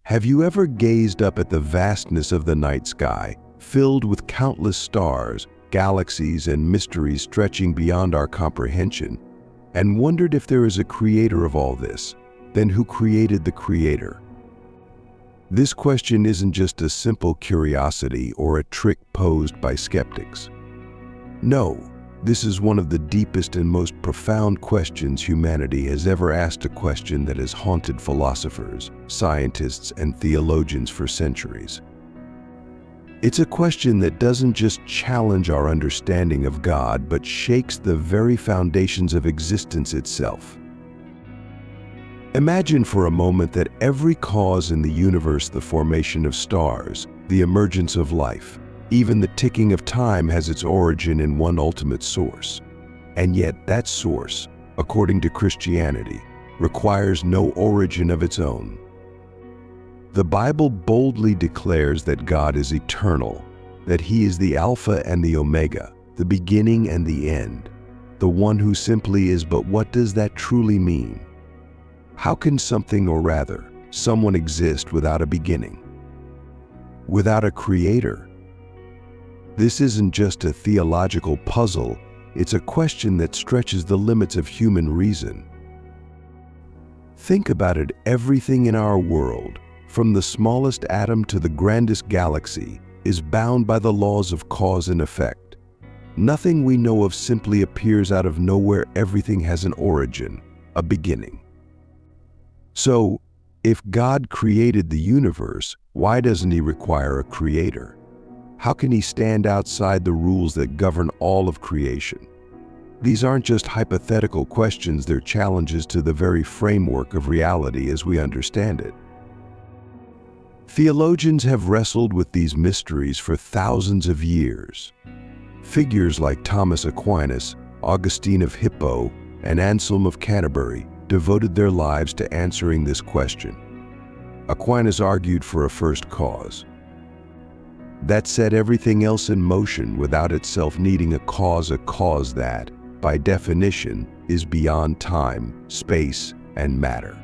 Have you ever gazed up at the vastness of the night sky, filled with countless stars, galaxies, and mysteries stretching beyond our comprehension, and wondered if there is a creator of all this, then who created the creator? This question isn't just a simple curiosity or a trick posed by skeptics. No, this is one of the deepest and most profound questions humanity has ever asked, a question that has haunted philosophers, scientists, and theologians for centuries. It's a question that doesn't just challenge our understanding of God, but shakes the very foundations of existence itself. Imagine for a moment that every cause in the universe, the formation of stars, the emergence of life, even the ticking of time, has its origin in one ultimate source. And yet that source, according to Christianity, requires no origin of its own. The Bible boldly declares that God is eternal, that He is the Alpha and the Omega, the beginning and the end, the one who simply is. But what does that truly mean? How can something, or rather, someone, exist without a beginning, without a creator? This isn't just a theological puzzle, it's a question that stretches the limits of human reason. Think about it: everything in our world, from the smallest atom to the grandest galaxy, is bound by the laws of cause and effect. Nothing we know of simply appears out of nowhere. Everything has an origin, a beginning. So, if God created the universe, why doesn't He require a creator? How can He stand outside the rules that govern all of creation? These aren't just hypothetical questions, they're challenges to the very framework of reality as we understand it. Theologians have wrestled with these mysteries for thousands of years. Figures like Thomas Aquinas, Augustine of Hippo, and Anselm of Canterbury devoted their lives to answering this question. Aquinas argued for a first cause that set everything else in motion without itself needing a cause that, by definition, is beyond time, space, and matter.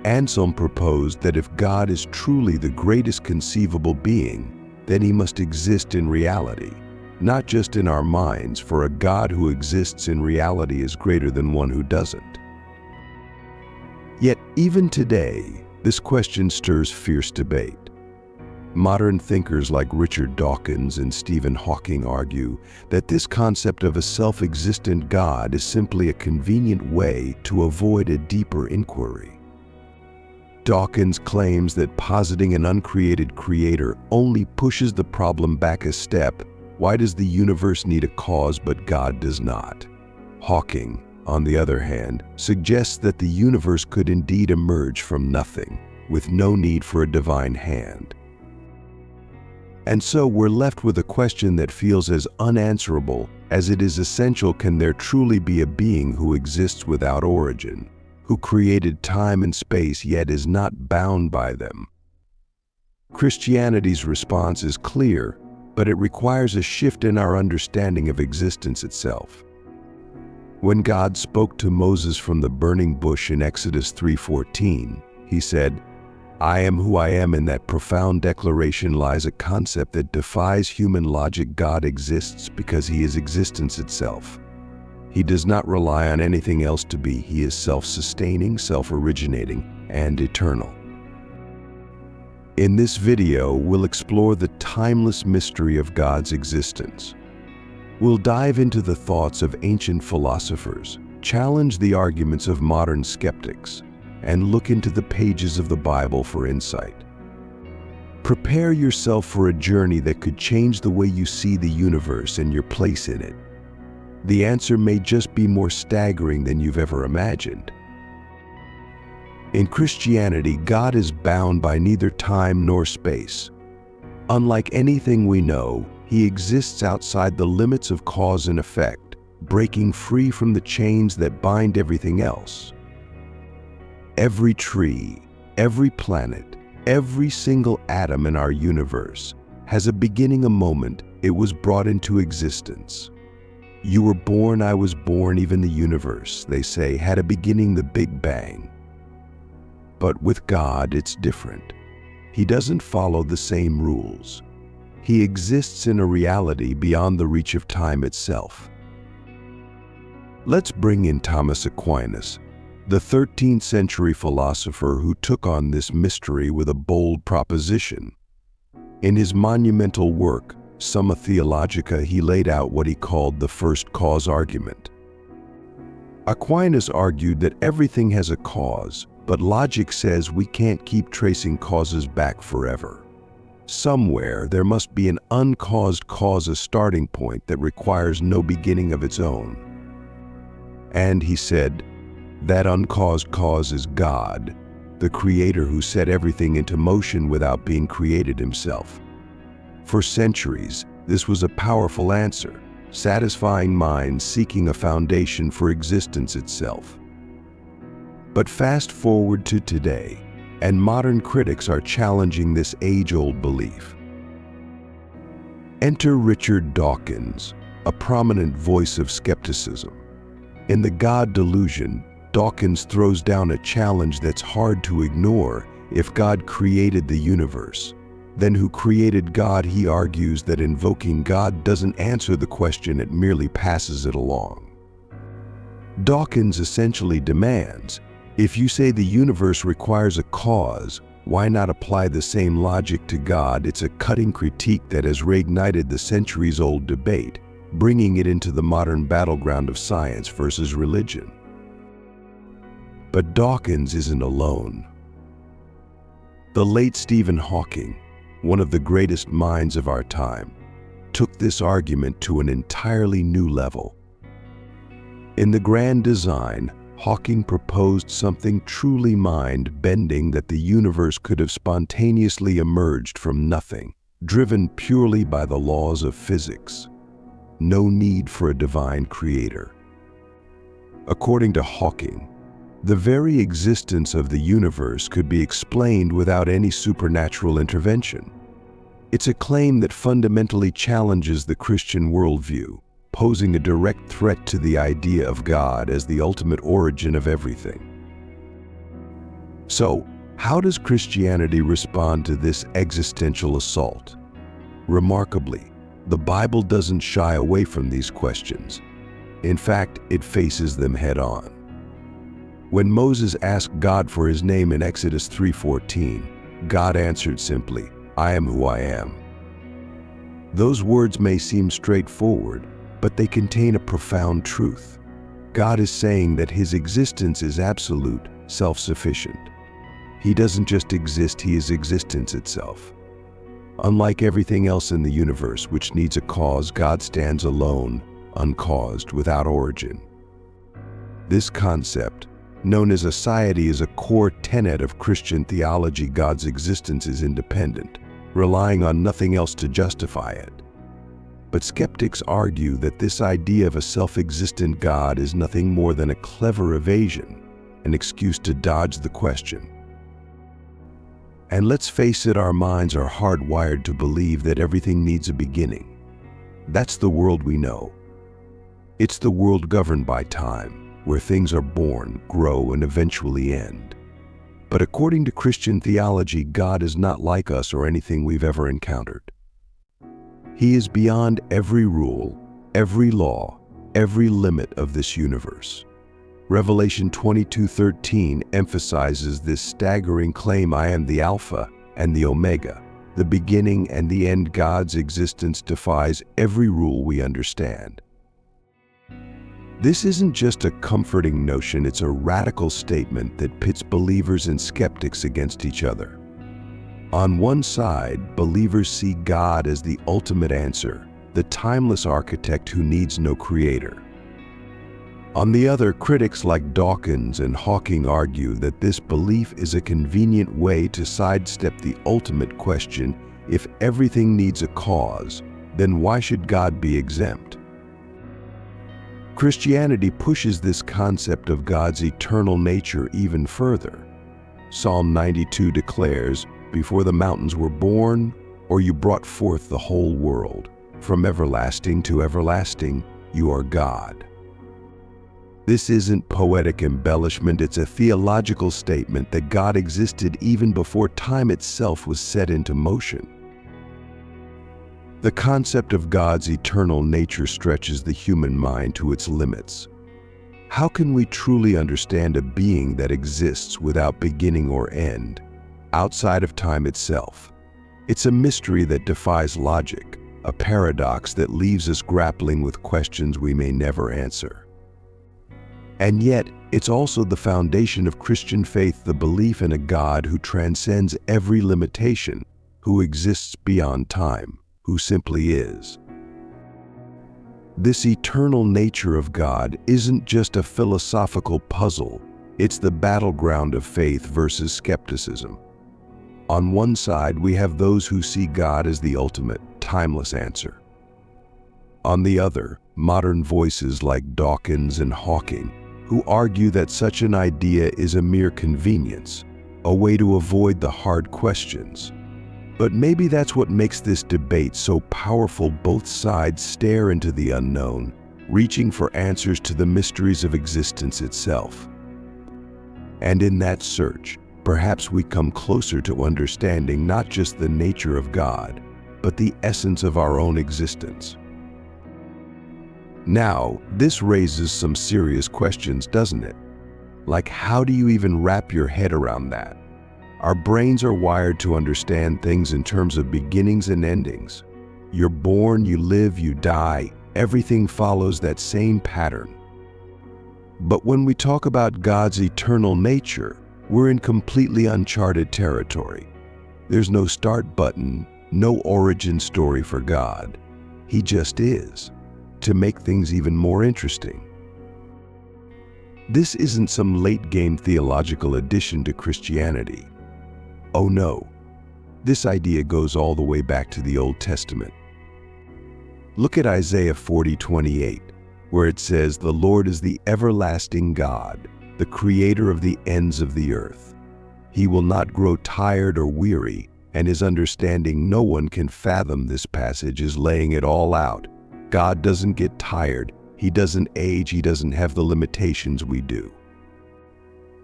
Anselm proposed that if God is truly the greatest conceivable being, then He must exist in reality, not just in our minds, for a God who exists in reality is greater than one who doesn't. Yet, even today, this question stirs fierce debate. Modern thinkers like Richard Dawkins and Stephen Hawking argue that this concept of a self-existent God is simply a convenient way to avoid a deeper inquiry. Dawkins claims that positing an uncreated creator only pushes the problem back a step. Why does the universe need a cause but God does not? Hawking, on the other hand, suggests that the universe could indeed emerge from nothing, with no need for a divine hand. And so we're left with a question that feels as unanswerable as it is essential: can there truly be a being who exists without origin, who created time and space yet is not bound by them? Christianity's response is clear, but it requires a shift in our understanding of existence itself. When God spoke to Moses from the burning bush in Exodus 3:14, He said, "I am who I am." In that profound declaration lies a concept that defies human logic. God exists because He is existence itself. He does not rely on anything else to be. He is self-sustaining, self-originating, and eternal. In this video, we'll explore the timeless mystery of God's existence. We'll dive into the thoughts of ancient philosophers, challenge the arguments of modern skeptics, and look into the pages of the Bible for insight. Prepare yourself for a journey that could change the way you see the universe and your place in it. The answer may just be more staggering than you've ever imagined. In Christianity, God is bound by neither time nor space. Unlike anything we know, He exists outside the limits of cause and effect, breaking free from the chains that bind everything else. Every tree, every planet, every single atom in our universe has a beginning, a moment it was brought into existence. You were born, I was born, even the universe, they say, had a beginning, the Big Bang. But with God, it's different. He doesn't follow the same rules. He exists in a reality beyond the reach of time itself. Let's bring in Thomas Aquinas, the 13th century philosopher who took on this mystery with a bold proposition. In his monumental work, Summa Theologica, he laid out what he called the first cause argument. Aquinas argued that everything has a cause, but logic says we can't keep tracing causes back forever. Somewhere there must be an uncaused cause, a starting point that requires no beginning of its own. And he said, that uncaused cause is God, the creator who set everything into motion without being created himself. For centuries, this was a powerful answer, satisfying minds seeking a foundation for existence itself. But fast forward to today, and modern critics are challenging this age-old belief. Enter Richard Dawkins, a prominent voice of skepticism. In The God Delusion, Dawkins throws down a challenge that's hard to ignore. If God created the universe, then who created God? He argues that invoking God doesn't answer the question, it merely passes it along. Dawkins essentially demands, if you say the universe requires a cause, why not apply the same logic to God? It's a cutting critique that has reignited the centuries-old debate, bringing it into the modern battleground of science versus religion. But Dawkins isn't alone. The late Stephen Hawking, one of the greatest minds of our time, took this argument to an entirely new level. In The Grand Design, Hawking proposed something truly mind-bending, that the universe could have spontaneously emerged from nothing, driven purely by the laws of physics. No need for a divine creator. According to Hawking, the very existence of the universe could be explained without any supernatural intervention. It's a claim that fundamentally challenges the Christian worldview, posing a direct threat to the idea of God as the ultimate origin of everything. So, how does Christianity respond to this existential assault? Remarkably, the Bible doesn't shy away from these questions. In fact, it faces them head-on. When Moses asked God for his name in Exodus 3:14, God answered simply, "I am who I am." Those words may seem straightforward, but they contain a profound truth. God is saying that his existence is absolute, self-sufficient. He doesn't just exist, he is existence itself. Unlike everything else in the universe, which needs a cause, God stands alone, uncaused, without origin. This concept, known as Aseity, is a core tenet of Christian theology. God's existence is independent, relying on nothing else to justify it. But skeptics argue that this idea of a self-existent God is nothing more than a clever evasion, an excuse to dodge the question. And let's face it, our minds are hardwired to believe that everything needs a beginning. That's the world we know. It's the world governed by time, where things are born, grow, and eventually end. But according to Christian theology, God is not like us or anything we've ever encountered. He is beyond every rule, every law, every limit of this universe. Revelation 22:13 emphasizes this staggering claim: I am the Alpha and the Omega, the beginning and the end. God's existence defies every rule we understand. This isn't just a comforting notion, it's a radical statement that pits believers and skeptics against each other. On one side, believers see God as the ultimate answer, the timeless architect who needs no creator. On the other, critics like Dawkins and Hawking argue that this belief is a convenient way to sidestep the ultimate question: if everything needs a cause, then why should God be exempt? Christianity pushes this concept of God's eternal nature even further. Psalm 92 declares, "Before the mountains were born, or you brought forth the whole world, from everlasting to everlasting, you are God." This isn't poetic embellishment, it's a theological statement that God existed even before time itself was set into motion. The concept of God's eternal nature stretches the human mind to its limits. How can we truly understand a being that exists without beginning or end, outside of time itself? It's a mystery that defies logic, a paradox that leaves us grappling with questions we may never answer. And yet, it's also the foundation of Christian faith, the belief in a God who transcends every limitation, who exists beyond time, who simply is. This eternal nature of God isn't just a philosophical puzzle, it's the battleground of faith versus skepticism. On one side, we have those who see God as the ultimate, timeless answer. On the other, modern voices like Dawkins and Hawking, who argue that such an idea is a mere convenience, a way to avoid the hard questions. But maybe that's what makes this debate so powerful. Both sides stare into the unknown, reaching for answers to the mysteries of existence itself. And in that search, perhaps we come closer to understanding not just the nature of God, but the essence of our own existence. Now, this raises some serious questions, doesn't it? Like, how do you even wrap your head around that? Our brains are wired to understand things in terms of beginnings and endings. You're born, you live, you die. Everything follows that same pattern. But when we talk about God's eternal nature, we're in completely uncharted territory. There's no start button, no origin story for God. He just is. To make things even more interesting, this isn't some late-game theological addition to Christianity. Oh no, this idea goes all the way back to the Old Testament. Look at Isaiah 40:28, where it says, "The Lord is the everlasting God, the creator of the ends of the earth. He will not grow tired or weary, and his understanding no one can fathom." This passage is laying it all out. God doesn't get tired, he doesn't age, he doesn't have the limitations we do.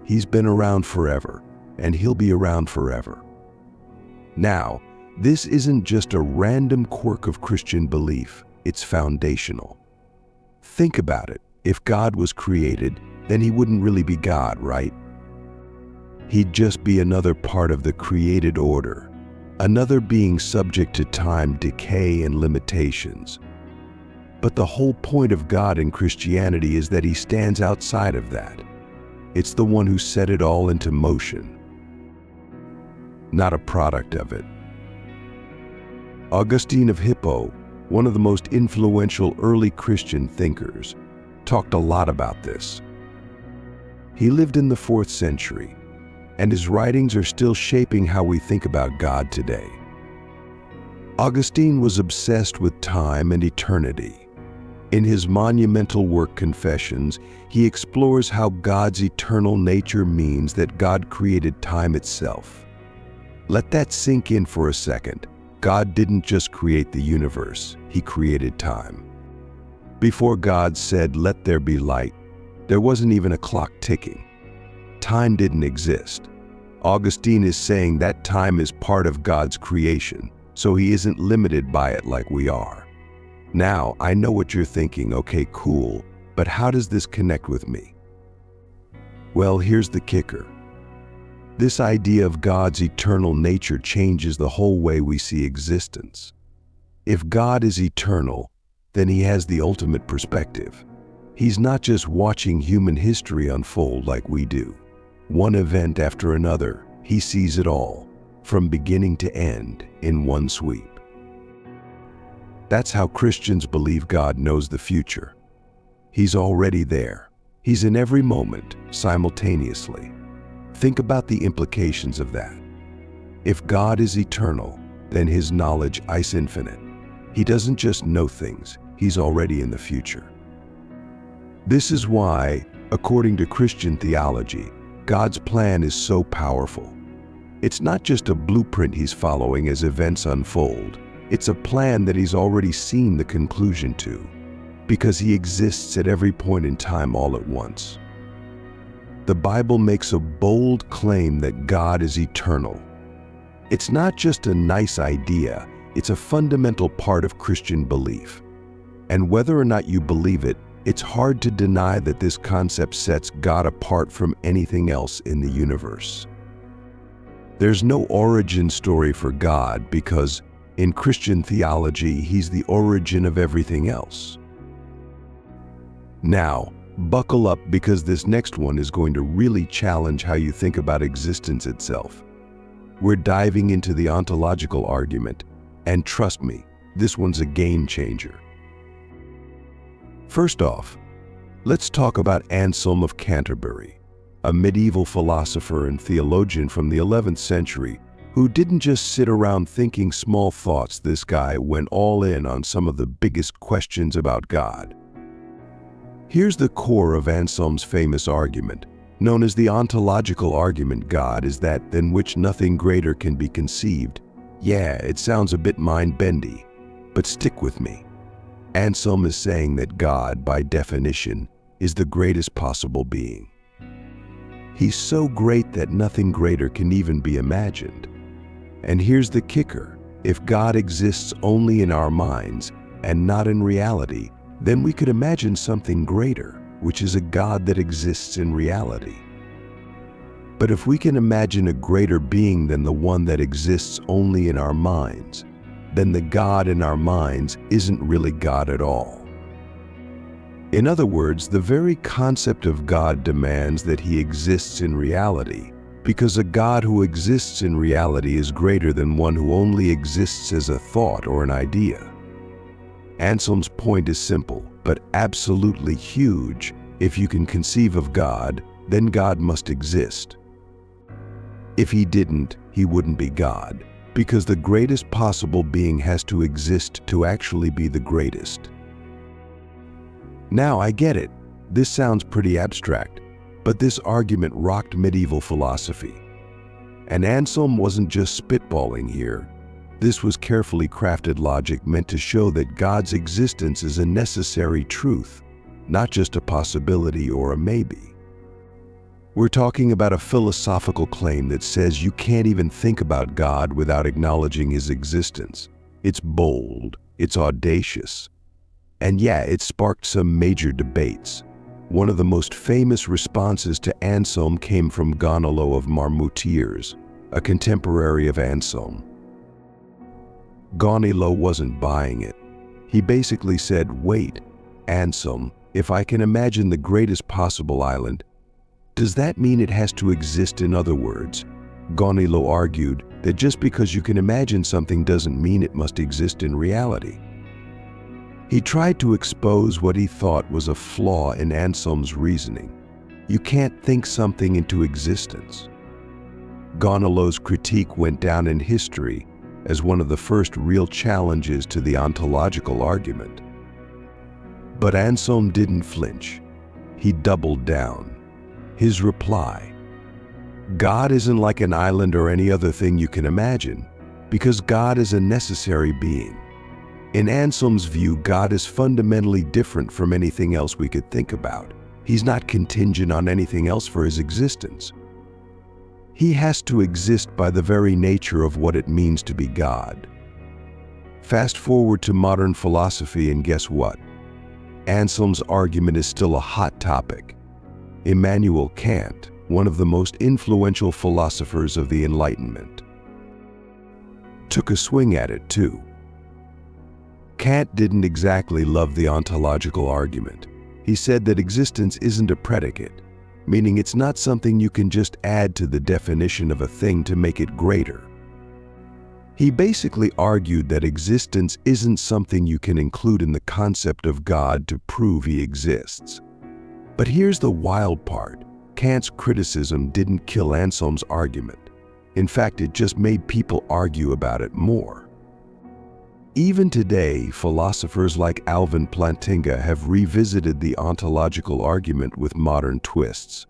He's been around forever, and he'll be around forever. Now, this isn't just a random quirk of Christian belief, it's foundational. Think about it. If God was created, then he wouldn't really be God, right? He'd just be another part of the created order, another being subject to time, decay, and limitations. But the whole point of God in Christianity is that he stands outside of that. It's the one who set it all into motion, not a product of it. Augustine of Hippo, one of the most influential early Christian thinkers, talked a lot about this. He lived in the 4th century, and his writings are still shaping how we think about God today. Augustine was obsessed with time and eternity. In his monumental work Confessions, he explores how God's eternal nature means that God created time itself. Let that sink in for a second. God didn't just create the universe, he created time. Before God said, "Let there be light," there wasn't even a clock ticking. Time didn't exist. Augustine is saying that time is part of God's creation, so he isn't limited by it like we are. Now, I know what you're thinking, okay, cool, but how does this connect with me? Well, here's the kicker. This idea of God's eternal nature changes the whole way we see existence. If God is eternal, then he has the ultimate perspective. He's not just watching human history unfold like we do. One event after another, he sees it all, from beginning to end, in one sweep. That's how Christians believe God knows the future. He's already there. He's in every moment, simultaneously. Think about the implications of that. If God is eternal, then his knowledge is infinite. He doesn't just know things, he's already in the future. This is why, according to Christian theology, God's plan is so powerful. It's not just a blueprint he's following as events unfold. It's a plan that he's already seen the conclusion to. because he exists at every point in time all at once. The Bible makes a bold claim that God is eternal. It's not just a nice idea, it's a fundamental part of Christian belief. And whether or not you believe it, it's hard to deny that this concept sets God apart from anything else in the universe. There's no origin story for God because, in Christian theology, he's the origin of everything else. Now, buckle up because this next one is going to really challenge how you think about existence itself. We're diving into the ontological argument, and trust me, this one's a game changer. First off, let's talk about Anselm of Canterbury, a medieval philosopher and theologian from the 11th century who didn't just sit around thinking small thoughts. This guy went all in on some of the biggest questions about God. Here's the core of Anselm's famous argument, known as the ontological argument: God is that than which nothing greater can be conceived. Yeah, it sounds a bit mind-bendy, but stick with me. Anselm is saying that God, by definition, is the greatest possible being. He's so great that nothing greater can even be imagined. And here's the kicker: if God exists only in our minds and not in reality, then we could imagine something greater, which is a God that exists in reality. But if we can imagine a greater being than the one that exists only in our minds, then the God in our minds isn't really God at all. In other words, the very concept of God demands that he exists in reality, because a God who exists in reality is greater than one who only exists as a thought or an idea. Anselm's point is simple, but absolutely huge. If you can conceive of God, then God must exist. If he didn't, he wouldn't be God, because the greatest possible being has to exist to actually be the greatest. Now, I get it. This sounds pretty abstract, but this argument rocked medieval philosophy. And Anselm wasn't just spitballing here. This was carefully crafted logic meant to show that God's existence is a necessary truth, not just a possibility or a maybe. We're talking about a philosophical claim that says you can't even think about God without acknowledging his existence. It's bold, it's audacious, and yeah, it sparked some major debates. One of the most famous responses to Anselm came from Gonilo of Marmoutiers, a contemporary of Anselm. Gonilo wasn't buying it. He basically said, wait, Anselm, if I can imagine the greatest possible island, does that mean it has to exist? In other words, Gonilo argued that just because you can imagine something doesn't mean it must exist in reality. He tried to expose what he thought was a flaw in Anselm's reasoning. You can't think something into existence. Gonilo's critique went down in history as one of the first real challenges to the ontological argument. But Anselm didn't flinch. He doubled down. His reply: God isn't like an island or any other thing you can imagine, because God is a necessary being. In Anselm's view, God is fundamentally different from anything else we could think about. He's not contingent on anything else for his existence. He has to exist by the very nature of what it means to be God. Fast forward to modern philosophy, and guess what? Anselm's argument is still a hot topic. Immanuel Kant, one of the most influential philosophers of the Enlightenment, took a swing at it too. Kant didn't exactly love the ontological argument. He said that existence isn't a predicate, meaning it's not something you can just add to the definition of a thing to make it greater. He basically argued that existence isn't something you can include in the concept of God to prove he exists. But here's the wild part. Kant's criticism didn't kill Anselm's argument. In fact, it just made people argue about it more. Even today, philosophers like Alvin Plantinga have revisited the ontological argument with modern twists.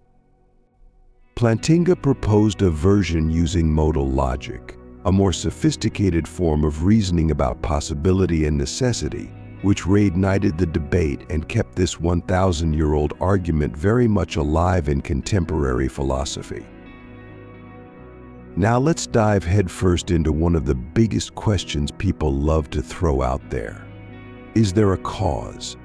Plantinga proposed a version using modal logic, a more sophisticated form of reasoning about possibility and necessity, which reignited the debate and kept this 1,000-year-old argument very much alive in contemporary philosophy. Now let's dive headfirst into one of the biggest questions people love to throw out there. Is there a cause?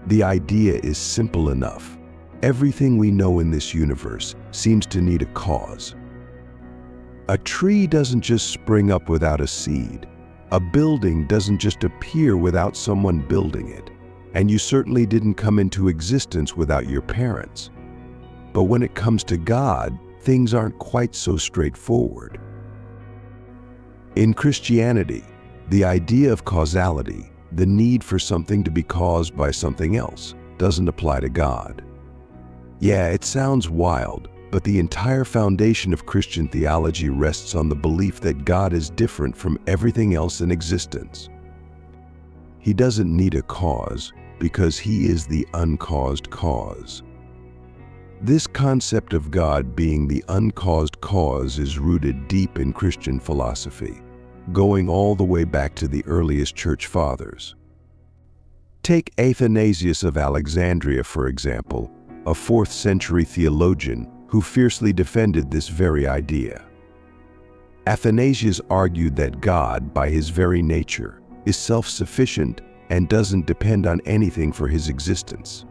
The idea is simple enough. Everything we know in this universe seems to need a cause. A tree doesn't just spring up without a seed. A building doesn't just appear without someone building it. And you certainly didn't come into existence without your parents. But when it comes to God, things aren't quite so straightforward. In Christianity, the idea of causality, the need for something to be caused by something else, doesn't apply to God. Yeah, it sounds wild, but the entire foundation of Christian theology rests on the belief that God is different from everything else in existence. He doesn't need a cause because he is the uncaused cause. This concept of God being the uncaused cause is rooted deep in Christian philosophy, going all the way back to the earliest church fathers. Take Athanasius of Alexandria, for example, a 4th century theologian who fiercely defended this very idea. Athanasius argued that God, by his very nature, is self-sufficient and doesn't depend on anything for his existence.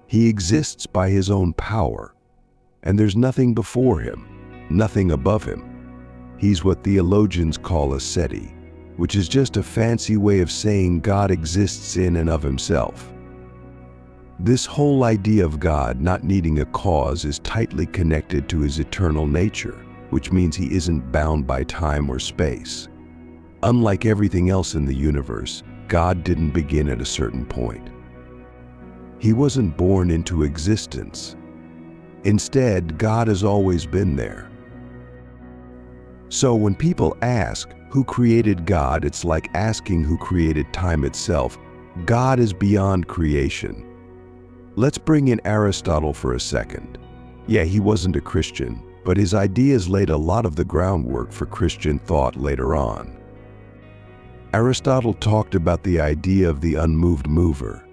He exists by his own power, and there's nothing before him, nothing above him. He's what theologians call Aseity, which is just a fancy way of saying God exists in and of himself. This whole idea of God not needing a cause is tightly connected to his eternal nature, which means he isn't bound by time or space. Unlike everything else in the universe, God didn't begin at a certain point. He wasn't born into existence. Instead, God has always been there. So when people ask, who created God, it's like asking who created time itself. God is beyond creation. Let's bring in Aristotle for a second. Yeah, he wasn't a Christian, but his ideas laid a lot of the groundwork for Christian thought later on. Aristotle talked about the idea of the unmoved mover.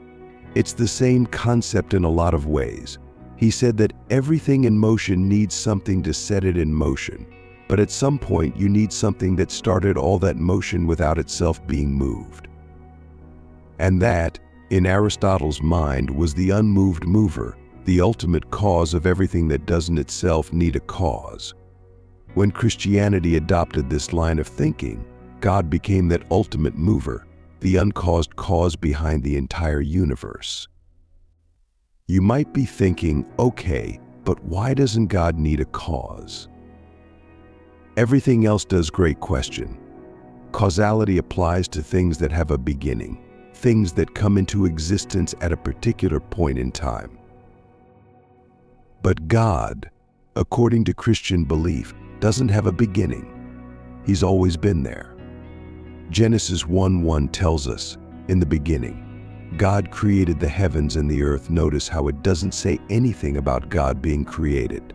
It's the same concept in a lot of ways. He said that everything in motion needs something to set it in motion, but at some point you need something that started all that motion without itself being moved. And that, in Aristotle's mind, was the unmoved mover, the ultimate cause of everything that doesn't itself need a cause. When Christianity adopted this line of thinking, God became that ultimate mover, the uncaused cause behind the entire universe. You might be thinking, okay, but why doesn't God need a cause? Everything else does. Great question. Causality applies to things that have a beginning, things that come into existence at a particular point in time. But God, according to Christian belief, doesn't have a beginning. He's always been there. Genesis 1:1 tells us, in the beginning, God created the heavens and the earth. Notice how it doesn't say anything about God being created.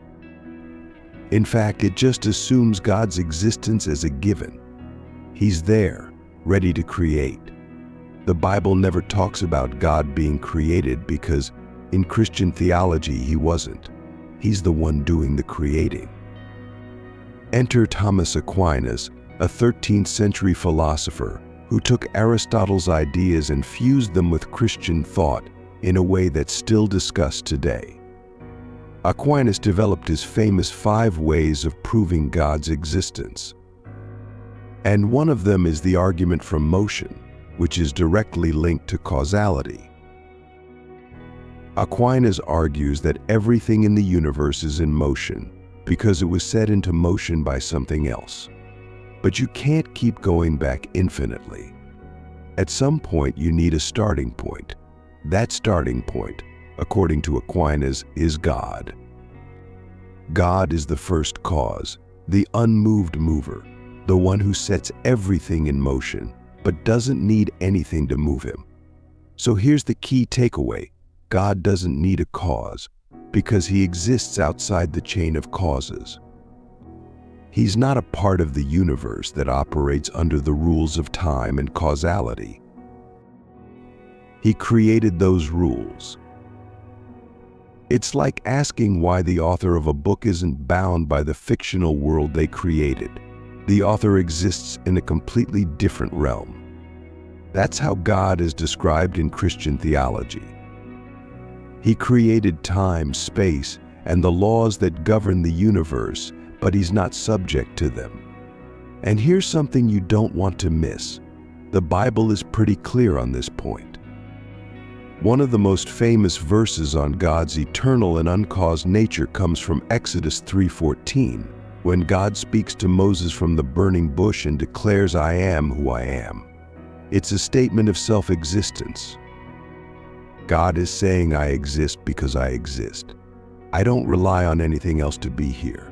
In fact, it just assumes God's existence as a given. He's there, ready to create. The Bible never talks about God being created because, in Christian theology, he wasn't. He's the one doing the creating. Enter Thomas Aquinas, a 13th century philosopher who took Aristotle's ideas and fused them with Christian thought in a way that's still discussed today. Aquinas developed his famous 5 ways of proving God's existence. And one of them is the argument from motion, which is directly linked to causality. Aquinas argues that everything in the universe is in motion because it was set into motion by something else. But you can't keep going back infinitely. At some point, you need a starting point. That starting point, according to Aquinas, is God. God is the first cause, the unmoved mover, the one who sets everything in motion, but doesn't need anything to move him. So here's the key takeaway. God doesn't need a cause because he exists outside the chain of causes. He's not a part of the universe that operates under the rules of time and causality. He created those rules. It's like asking why the author of a book isn't bound by the fictional world they created. The author exists in a completely different realm. That's how God is described in Christian theology. He created time, space, and the laws that govern the universe, but he's not subject to them. And here's something you don't want to miss. The Bible is pretty clear on this point. One of the most famous verses on God's eternal and uncaused nature comes from Exodus 3:14, when God speaks to Moses from the burning bush and declares, "I am who I am." It's a statement of self-existence. God is saying, "I exist because I exist. I don't rely on anything else to be here.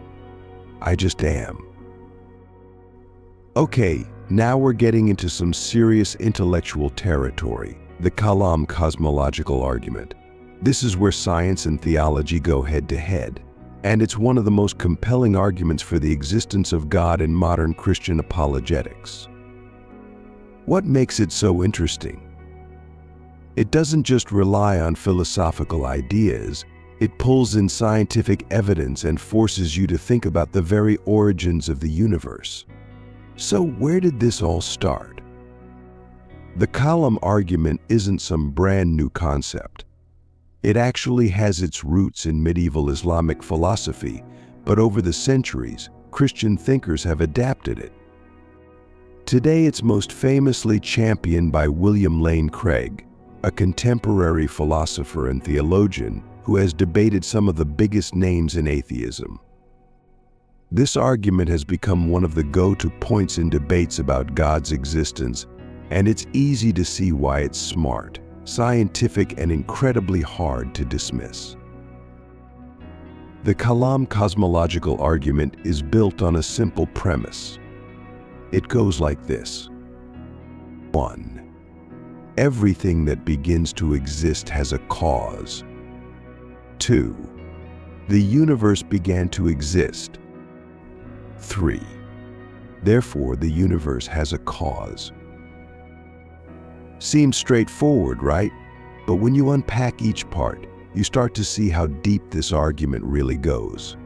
I just am." Okay, now we're getting into some serious intellectual territory, the Kalam cosmological argument. This is where science and theology go head-to-head, and it's one of the most compelling arguments for the existence of God in modern Christian apologetics. What makes it so interesting? It doesn't just rely on philosophical ideas, it pulls in scientific evidence and forces you to think about the very origins of the universe. So where did this all start? The Kalam argument isn't some brand new concept. It actually has its roots in medieval Islamic philosophy, but over the centuries, Christian thinkers have adapted it. Today it's most famously championed by William Lane Craig, a contemporary philosopher and theologian who has debated some of the biggest names in atheism. This argument has become one of the go-to points in debates about God's existence, and it's easy to see why it's smart, scientific, and incredibly hard to dismiss. The Kalam cosmological argument is built on a simple premise. It goes like this. 1. Everything that begins to exist has a cause. 2. The universe began to exist. 3. Therefore, the universe has a cause. Seems straightforward, right? But when you unpack each part, you start to see how deep this argument really goes.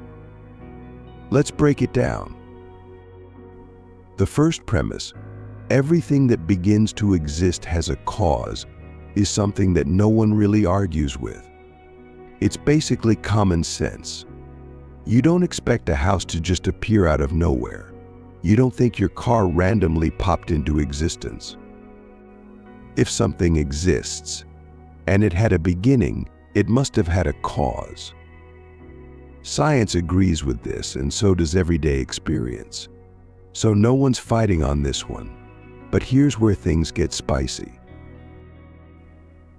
Let's break it down. The first premise, everything that begins to exist has a cause, is something that no one really argues with. It's basically common sense. You don't expect a house to just appear out of nowhere. You don't think your car randomly popped into existence. If something exists, and it had a beginning, it must have had a cause. Science agrees with this, and so does everyday experience. So no one's fighting on this one. But here's where things get spicy.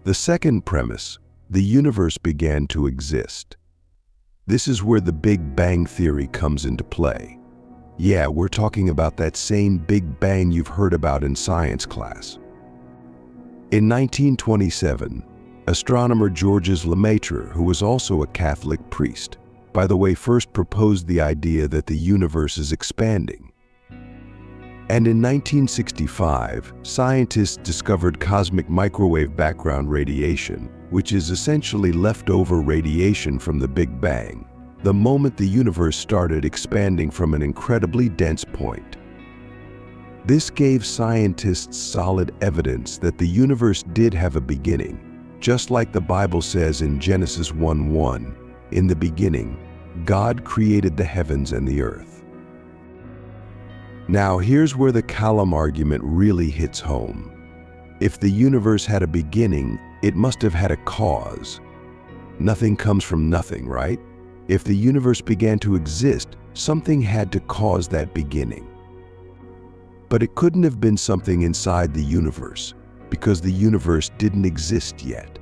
The second premise, the universe began to exist. This is where the Big Bang theory comes into play. Yeah, we're talking about that same Big Bang you've heard about in science class. In 1927, astronomer Georges Lemaitre, who was also a Catholic priest, by the way, first proposed the idea that the universe is expanding. And in 1965, scientists discovered cosmic microwave background radiation, which is essentially leftover radiation from the Big Bang, the moment the universe started expanding from an incredibly dense point. This gave scientists solid evidence that the universe did have a beginning, just like the Bible says in Genesis 1:1, "In the beginning, God created the heavens and the earth." Now here's where the Kalam argument really hits home. If the universe had a beginning, it must have had a cause. Nothing comes from nothing, right? If the universe began to exist, something had to cause that beginning. But it couldn't have been something inside the universe, because the universe didn't exist yet.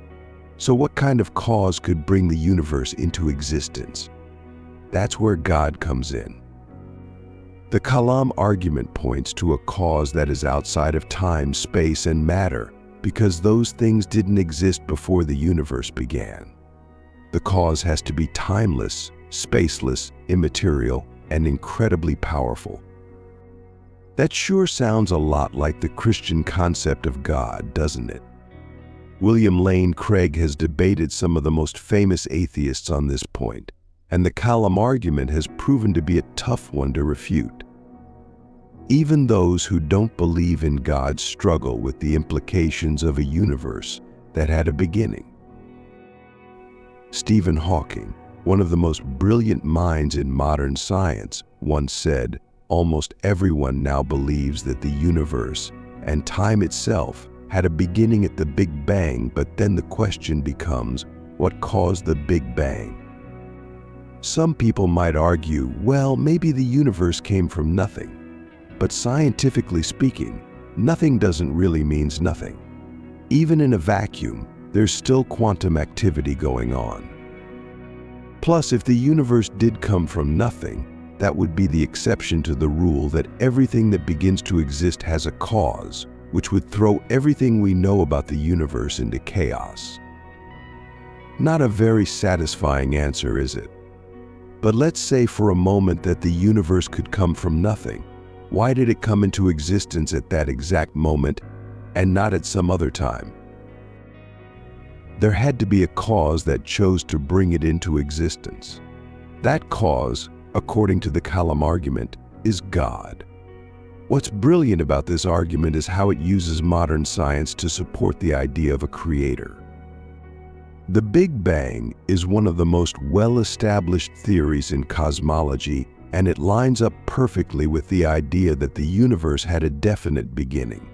So what kind of cause could bring the universe into existence? That's where God comes in. The Kalam argument points to a cause that is outside of time, space, and matter, because those things didn't exist before the universe began. The cause has to be timeless, spaceless, immaterial, and incredibly powerful. That sure sounds a lot like the Christian concept of God, doesn't it? William Lane Craig has debated some of the most famous atheists on this point, and the Kalam argument has proven to be a tough one to refute. Even those who don't believe in God struggle with the implications of a universe that had a beginning. Stephen Hawking, one of the most brilliant minds in modern science, once said, "Almost everyone now believes that the universe and time itself had a beginning at the Big Bang, but then the question becomes, what caused the Big Bang?" Some people might argue, well, maybe the universe came from nothing. But scientifically speaking, nothing doesn't really mean nothing. Even in a vacuum, there's still quantum activity going on. Plus, if the universe did come from nothing, that would be the exception to the rule that everything that begins to exist has a cause, which would throw everything we know about the universe into chaos. Not a very satisfying answer, is it? But let's say for a moment that the universe could come from nothing. Why did it come into existence at that exact moment and not at some other time? There had to be a cause that chose to bring it into existence. That cause, according to the Kalam argument, is God. What's brilliant about this argument is how it uses modern science to support the idea of a creator. The Big Bang is one of the most well-established theories in cosmology, and it lines up perfectly with the idea that the universe had a definite beginning.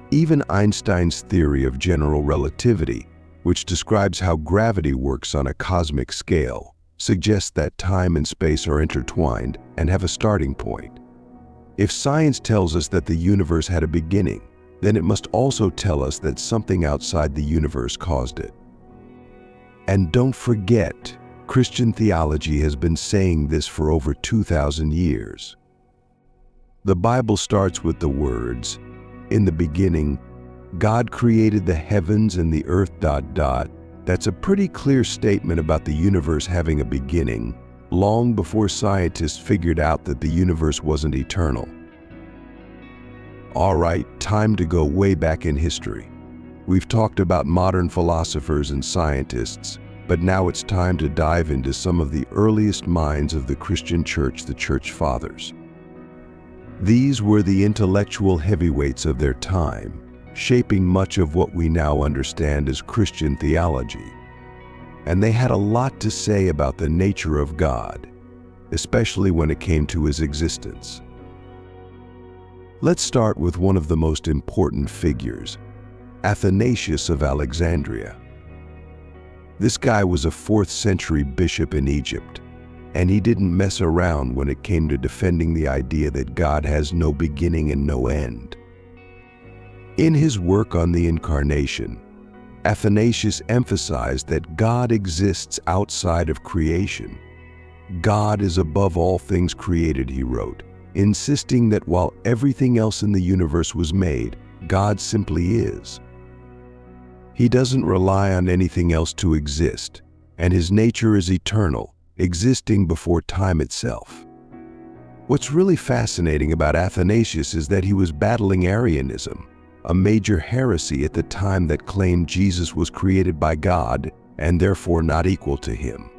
Even Einstein's theory of general relativity, which describes how gravity works on a cosmic scale, suggests that time and space are intertwined and have a starting point. If science tells us that the universe had a beginning, then it must also tell us that something outside the universe caused it. And don't forget, Christian theology has been saying this for over 2,000 years. The Bible starts with the words, "In the beginning, God created the heavens and the earth ... That's a pretty clear statement about the universe having a beginning, long before scientists figured out that the universe wasn't eternal. All right, time to go way back in history. We've talked about modern philosophers and scientists, but now it's time to dive into some of the earliest minds of the Christian church, the Church Fathers. These were the intellectual heavyweights of their time, shaping much of what we now understand as Christian theology. And they had a lot to say about the nature of God, especially when it came to his existence. Let's start with one of the most important figures, Athanasius of Alexandria. This guy was a 4th century bishop in Egypt, and he didn't mess around when it came to defending the idea that God has no beginning and no end. In his work on the Incarnation, Athanasius emphasized that God exists outside of creation. God is above all things created, he wrote, insisting that while everything else in the universe was made, God simply is. He doesn't rely on anything else to exist, and his nature is eternal, existing before time itself. What's really fascinating about Athanasius is that he was battling Arianism, a major heresy at the time that claimed Jesus was created by God and therefore not equal to him.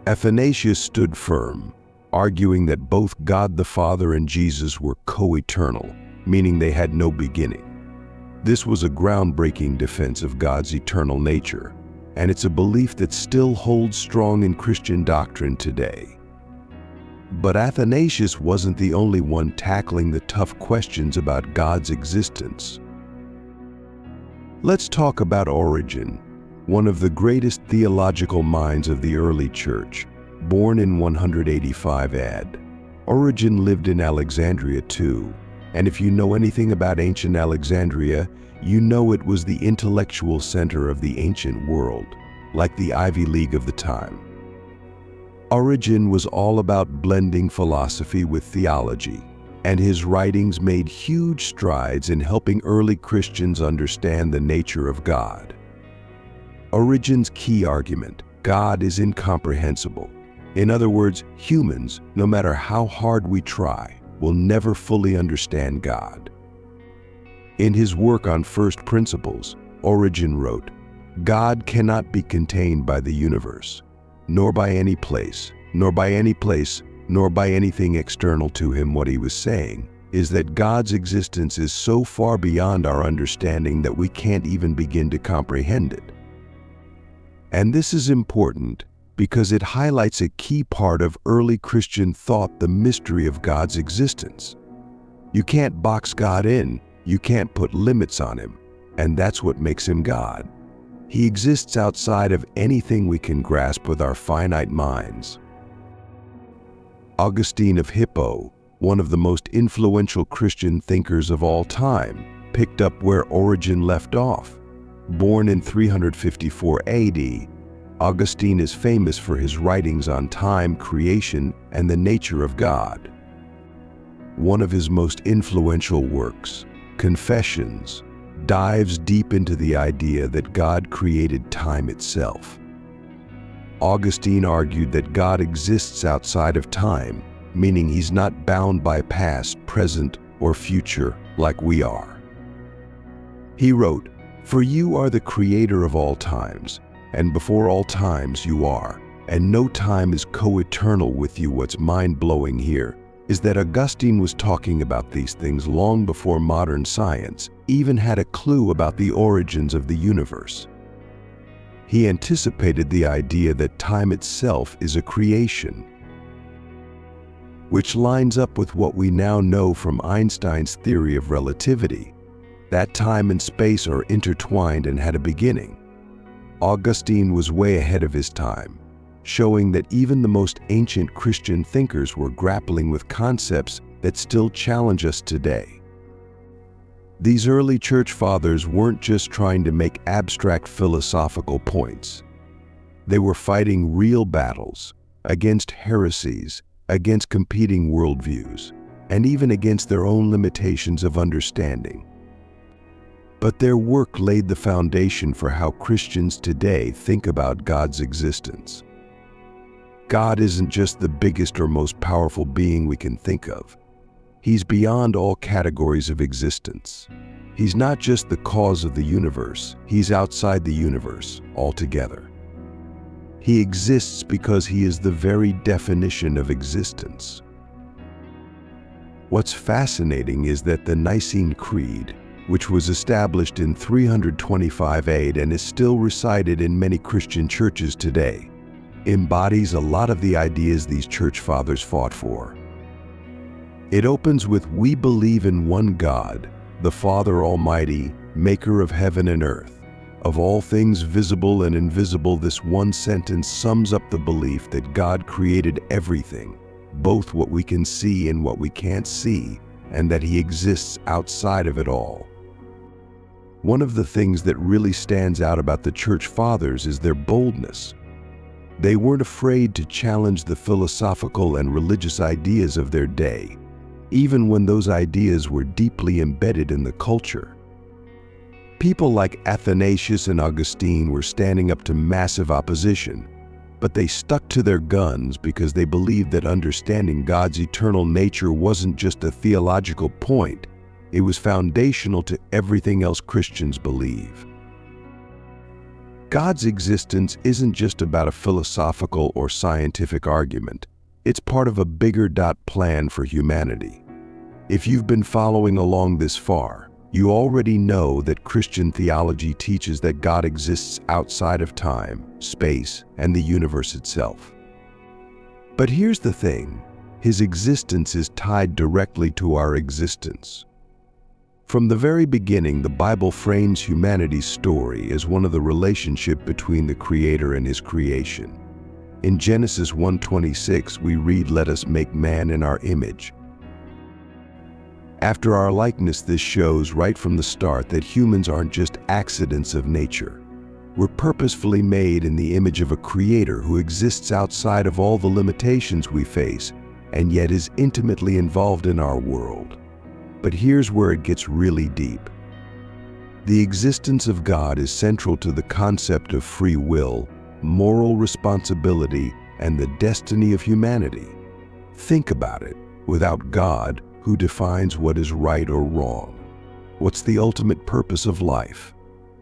Athanasius stood firm, arguing that both God the Father and Jesus were co-eternal, meaning they had no beginning. This was a groundbreaking defense of God's eternal nature, and it's a belief that still holds strong in Christian doctrine today. But Athanasius wasn't the only one tackling the tough questions about God's existence. Let's talk about Origen, one of the greatest theological minds of the early church, born in 185 AD. Origen lived in Alexandria too, and if you know anything about ancient Alexandria, you know it was the intellectual center of the ancient world, like the Ivy League of the time. Origen was all about blending philosophy with theology, and his writings made huge strides in helping early Christians understand the nature of God. Origen's key argument, God is incomprehensible. In other words, humans, no matter how hard we try, will never fully understand God. In his work on First Principles, Origen wrote, "God cannot be contained by the universe, nor by any place, nor by anything external to him." What he was saying is that God's existence is so far beyond our understanding that we can't even begin to comprehend it. And this is important because it highlights a key part of early Christian thought, the mystery of God's existence. You can't box God in, you can't put limits on him, and that's what makes him God. He exists outside of anything we can grasp with our finite minds. Augustine of Hippo, one of the most influential Christian thinkers of all time, picked up where Origen left off. Born in 354 AD, Augustine is famous for his writings on time, creation, and the nature of God. One of his most influential works, Confessions, dives deep into the idea that God created time itself. Augustine argued that God exists outside of time, meaning he's not bound by past, present, or future like we are. He wrote, "For you are the creator of all times, and before all times you are, and no time is co-eternal with you." What's mind-blowing here is that Augustine was talking about these things long before modern science even had a clue about the origins of the universe. He anticipated the idea that time itself is a creation, which lines up with what we now know from Einstein's theory of relativity, that time and space are intertwined and had a beginning. Augustine was way ahead of his time, showing that even the most ancient Christian thinkers were grappling with concepts that still challenge us today. These early church fathers weren't just trying to make abstract philosophical points. They were fighting real battles against heresies, against competing worldviews, and even against their own limitations of understanding. But their work laid the foundation for how Christians today think about God's existence. God isn't just the biggest or most powerful being we can think of. He's beyond all categories of existence. He's not just the cause of the universe, he's outside the universe altogether. He exists because he is the very definition of existence. What's fascinating is that the Nicene Creed, which was established in 325 AD and is still recited in many Christian churches today, embodies a lot of the ideas these church fathers fought for. It opens with, "We believe in one God, the Father Almighty, maker of heaven and earth, of all things visible and invisible." This one sentence sums up the belief that God created everything, both what we can see and what we can't see, and that he exists outside of it all. One of the things that really stands out about the church fathers is their boldness. They weren't afraid to challenge the philosophical and religious ideas of their day, even when those ideas were deeply embedded in the culture. People like Athanasius and Augustine were standing up to massive opposition, but they stuck to their guns because they believed that understanding God's eternal nature wasn't just a theological point, it was foundational to everything else Christians believe. God's existence isn't just about a philosophical or scientific argument, it's part of a bigger plan for humanity. If you've been following along this far, you already know that Christian theology teaches that God exists outside of time, space, and the universe itself. But here's the thing, his existence is tied directly to our existence. From the very beginning, the Bible frames humanity's story as one of the relationship between the Creator and his creation. In Genesis 1:26, we read, "Let us make man in our image." After our likeness, this shows right from the start that humans aren't just accidents of nature. We're purposefully made in the image of a Creator who exists outside of all the limitations we face, and yet is intimately involved in our world. But here's where it gets really deep. The existence of God is central to the concept of free will, moral responsibility, and the destiny of humanity. Think about it. Without God, who defines what is right or wrong? What's the ultimate purpose of life,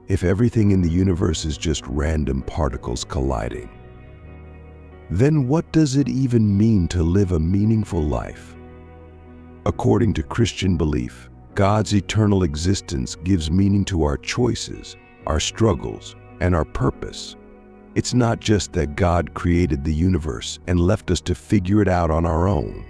if everything in the universe is just random particles colliding? Then what does it even mean to live a meaningful life? According to Christian belief, God's eternal existence gives meaning to our choices, our struggles, and our purpose. It's not just that God created the universe and left us to figure it out on our own.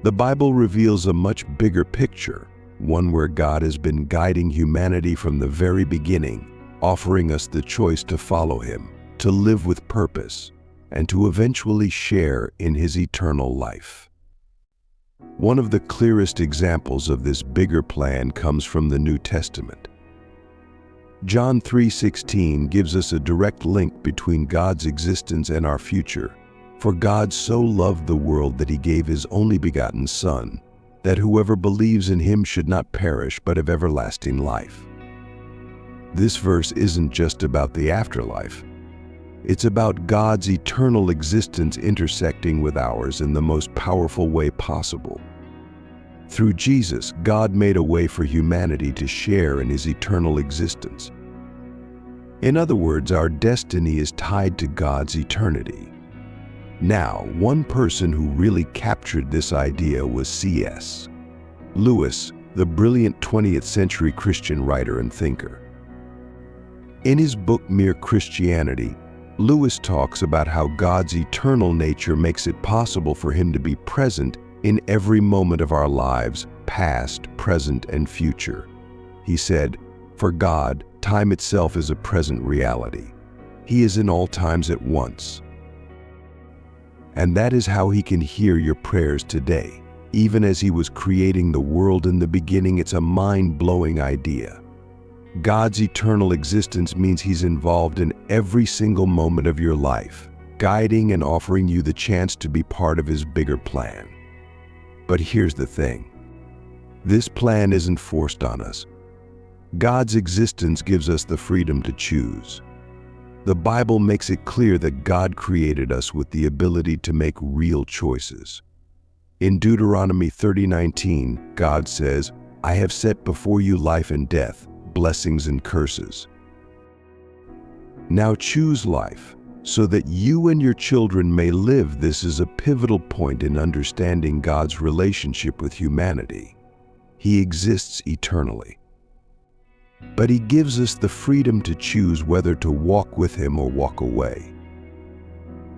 The Bible reveals a much bigger picture, one where God has been guiding humanity from the very beginning, offering us the choice to follow Him, to live with purpose, and to eventually share in His eternal life. One of the clearest examples of this bigger plan comes from the New Testament. John 3:16 gives us a direct link between God's existence and our future. For God so loved the world that He gave His only begotten Son, that whoever believes in Him should not perish but have everlasting life. This verse isn't just about the afterlife. It's about God's eternal existence intersecting with ours in the most powerful way possible. Through Jesus, God made a way for humanity to share in His eternal existence. In other words, our destiny is tied to God's eternity. Now, one person who really captured this idea was C.S. Lewis, the brilliant 20th century Christian writer and thinker. In his book Mere Christianity, Lewis talks about how God's eternal nature makes it possible for Him to be present in every moment of our lives, past, present, and future. He said, "For God, time itself is a present reality. He is in all times at once." And that is how He can hear your prayers today. Even as He was creating the world in the beginning, it's a mind-blowing idea. God's eternal existence means He's involved in every single moment of your life, guiding and offering you the chance to be part of His bigger plan. But here's the thing. This plan isn't forced on us. God's existence gives us the freedom to choose. The Bible makes it clear that God created us with the ability to make real choices. In Deuteronomy 30:19, God says, "I have set before you life and death, blessings and curses. Now choose life, so that you and your children may live." This is a pivotal point in understanding God's relationship with humanity. He exists eternally. But He gives us the freedom to choose whether to walk with Him or walk away.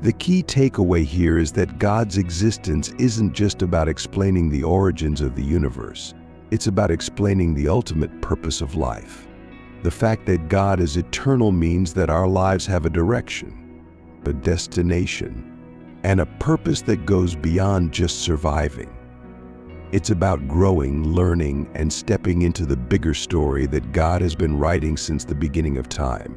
The key takeaway here is that God's existence isn't just about explaining the origins of the universe. It's about explaining the ultimate purpose of life. The fact that God is eternal means that our lives have a direction, a destination, and a purpose that goes beyond just surviving. It's about growing, learning, and stepping into the bigger story that God has been writing since the beginning of time.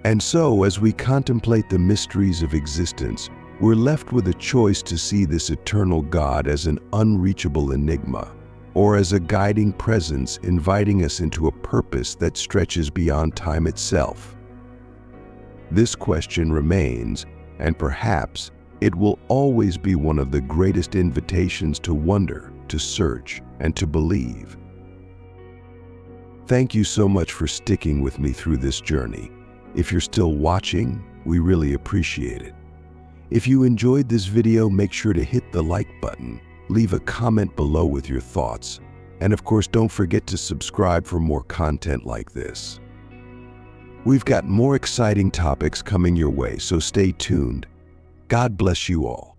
And so, as we contemplate the mysteries of existence, we're left with a choice to see this eternal God as an unreachable enigma, or as a guiding presence inviting us into a purpose that stretches beyond time itself. This question remains, and perhaps it will always be one of the greatest invitations to wonder, to search, and to believe. Thank you so much for sticking with me through this journey. If you're still watching, we really appreciate it. If you enjoyed this video, make sure to hit the like button, leave a comment below with your thoughts, and of course, don't forget to subscribe for more content like this. We've got more exciting topics coming your way, so stay tuned. God bless you all.